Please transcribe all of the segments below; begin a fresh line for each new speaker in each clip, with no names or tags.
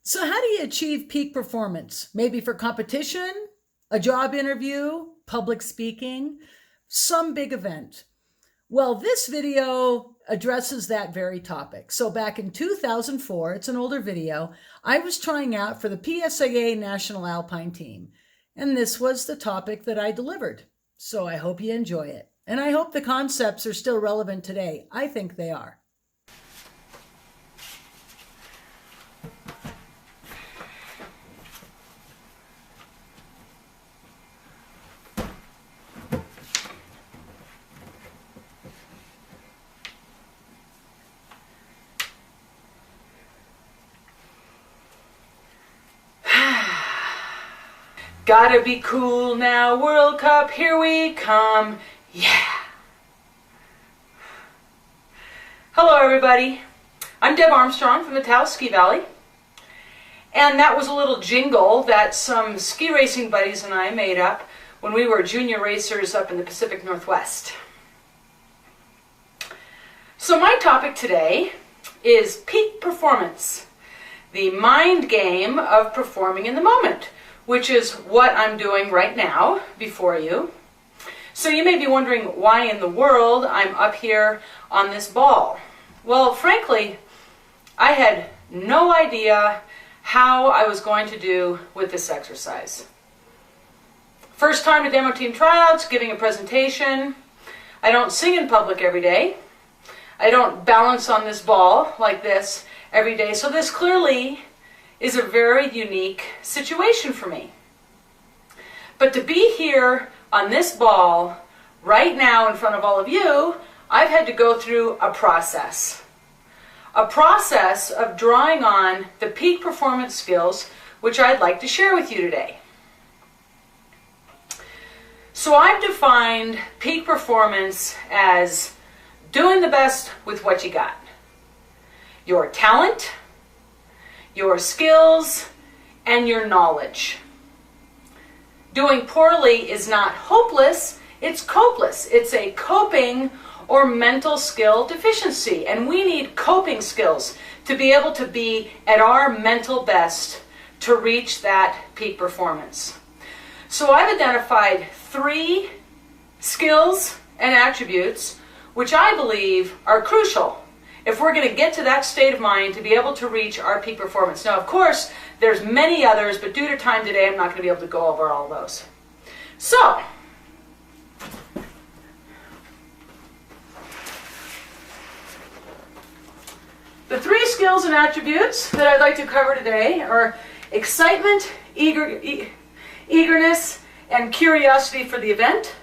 So how do you achieve peak performance? Maybe for competition, a job interview, public speaking, some big event. Well, this video addresses that very topic. So back in 2004, it's an older video, I was trying out for the PSIA National Alpine Team. And this was the topic that I delivered. So I hope you enjoy it. And I hope the concepts are still relevant today. I think they are. Gotta be cool now, World Cup, here we come, yeah! Hello everybody, I'm Deb Armstrong from the Taos Ski Valley, and that was a little jingle that some ski racing buddies and I made up when we were junior racers up in the Pacific Northwest. So my topic today is peak performance, the mind game of performing in the moment, which is what I'm doing right now before you. So you may be wondering why in the world I'm up here on this ball. Well, frankly, I had no idea how I was going to do with this exercise. First time to demo team tryouts, giving a presentation. I don't sing in public every day. I don't balance on this ball like this every day. So this clearly is a very unique situation for me. But to be here on this ball right now in front of all of you, I've had to go through a process of drawing on the peak performance skills which I'd like to share with you today. So I've defined peak performance as doing the best with what you got. Your talent, your skills, and your knowledge. Doing poorly is not hopeless, it's copeless. It's a coping or mental skill deficiency, and we need coping skills to be able to be at our mental best to reach that peak performance. So I've identified 3 skills and attributes which I believe are crucial if we're going to get to that state of mind to be able to reach our peak performance. Now, of course, there's many others, but due to time today, I'm not going to be able to go over all those. So, the 3 skills and attributes that I'd like to cover today are excitement, eagerness, and curiosity for the event,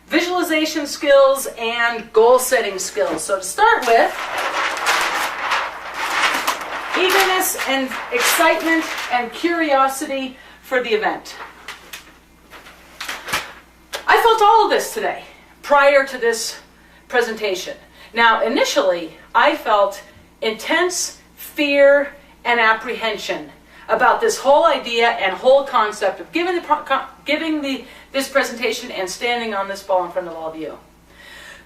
visualization skills, and goal-setting skills. So to start with, eagerness and excitement and curiosity for the event. I felt all of this today prior to this presentation. Now, initially, I felt intense fear and apprehension about this whole idea and whole concept of giving this presentation and standing on this ball in front of all of you.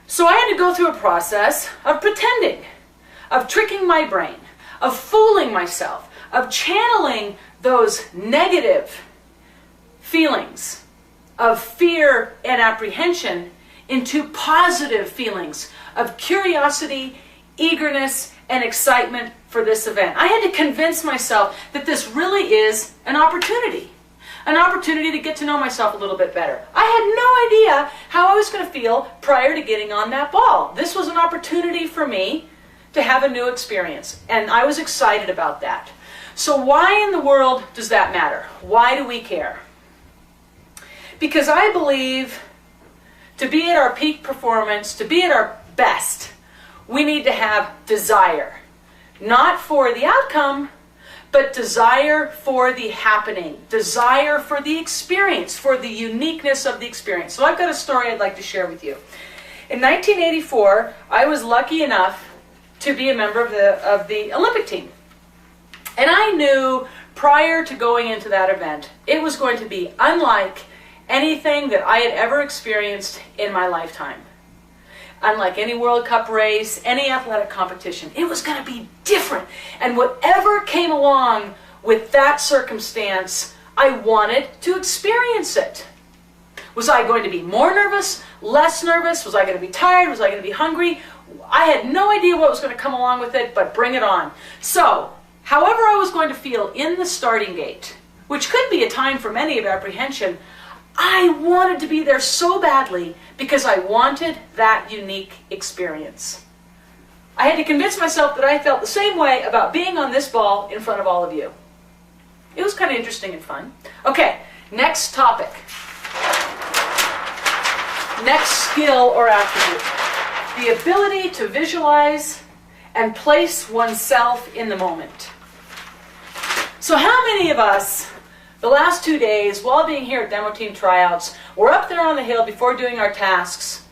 So I had to go through a process of pretending, of tricking my brain, of fooling myself, of channeling those negative feelings of fear and apprehension into positive feelings of curiosity, eagerness, and excitement for this event. I had to convince myself that this really is an opportunity to get to know myself a little bit better. I had no idea how I was going to feel prior to getting on that ball. This was an opportunity for me to have a new experience, and I was excited about that. So why in the world does that matter? Why do we care? Because I believe to be at our peak performance, to be at our best, we need to have desire. Not for the outcome, but desire for the happening, desire for the experience, for the uniqueness of the experience. So I've got a story I'd like to share with you. In 1984, I was lucky enough to be a member of the Olympic team. And I knew prior to going into that event, it was going to be unlike anything that I had ever experienced in my lifetime. Unlike any World Cup race, any athletic competition, it was going to be different. And whatever came along with that circumstance, I wanted to experience it. Was I going to be more nervous, less nervous? Was I going to be tired? Was I going to be hungry? I had no idea what was going to come along with it, but bring it on. So, however I was going to feel in the starting gate, which could be a time for many of apprehension, I wanted to be there so badly because I wanted that unique experience. I had to convince myself that I felt the same way about being on this ball in front of all of you. It was kind of interesting and fun. Okay, next topic. Next skill or attribute. The ability to visualize and place oneself in the moment. So how many of us, the last 2 days, while being here at demo team tryouts, were up there on the hill before doing our tasks,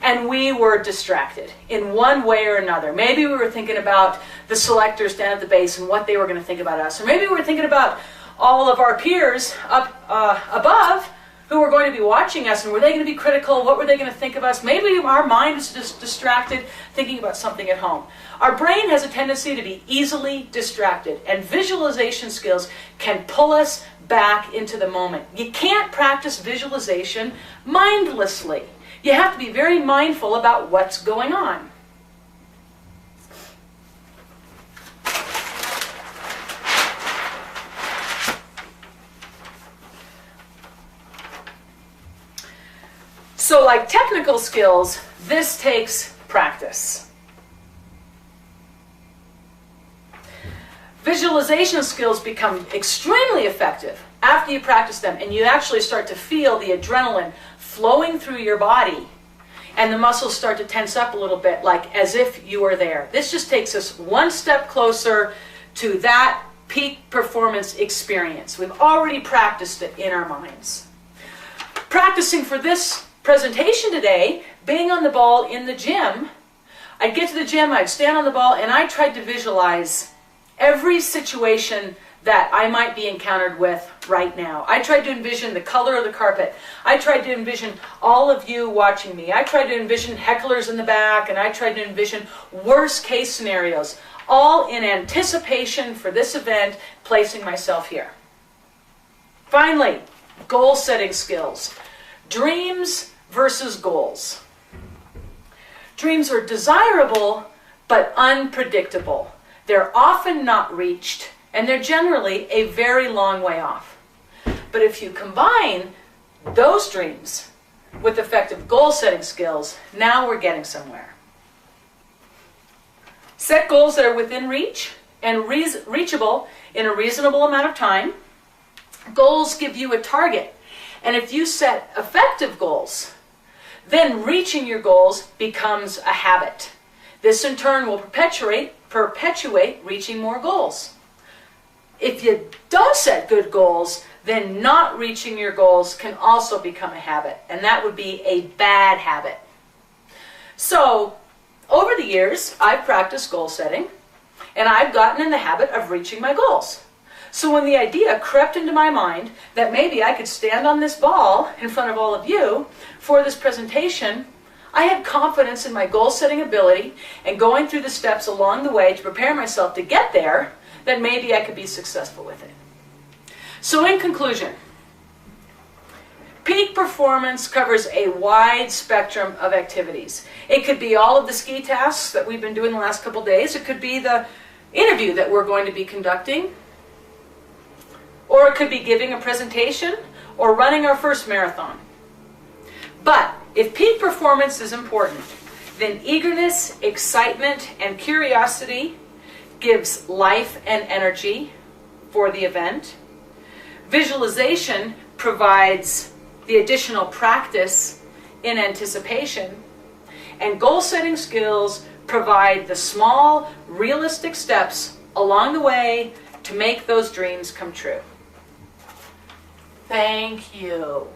and we were distracted in one way or another? Maybe we were thinking about the selectors down at the base and what they were going to think about us. Or maybe we were thinking about all of our peers up above who were going to be watching us, and were they going to be critical? What were they going to think of us? Maybe our mind is just distracted thinking about something at home. Our brain has a tendency to be easily distracted, and visualization skills can pull us back into the moment. You can't practice visualization mindlessly. You have to be very mindful about what's going on. So like technical skills, this takes practice. Visualization skills become extremely effective after you practice them and you actually start to feel the adrenaline flowing through your body and the muscles start to tense up a little bit, like as if you were there. This just takes us one step closer to that peak performance experience. We've already practiced it in our minds. Practicing for this presentation today, being on the ball in the gym, I'd get to the gym, I'd stand on the ball, and I tried to visualize every situation that I might be encountered with right now. I tried to envision the color of the carpet. I tried to envision all of you watching me. I tried to envision hecklers in the back, and I tried to envision worst case scenarios, all in anticipation for this event, placing myself here. Finally, goal setting skills. Dreams versus goals. Dreams are desirable but unpredictable. They're often not reached, and they're generally a very long way off. But if you combine those dreams with effective goal-setting skills, now we're getting somewhere. Set goals that are within reach and reachable in a reasonable amount of time. Goals give you a target, and if you set effective goals, then reaching your goals becomes a habit. This in turn will perpetuate reaching more goals. If you don't set good goals, then not reaching your goals can also become a habit, and that would be a bad habit. So, over the years, I've practiced goal setting, and I've gotten in the habit of reaching my goals. So when the idea crept into my mind that maybe I could stand on this ball in front of all of you for this presentation, I had confidence in my goal-setting ability and going through the steps along the way to prepare myself to get there, that maybe I could be successful with it. So in conclusion, peak performance covers a wide spectrum of activities. It could be all of the ski tasks that we've been doing the last couple days. It could be the interview that we're going to be conducting. Or it could be giving a presentation or running our first marathon. But if peak performance is important, then eagerness, excitement, and curiosity gives life and energy for the event. Visualization provides the additional practice in anticipation. And goal-setting skills provide the small, realistic steps along the way to make those dreams come true. Thank you.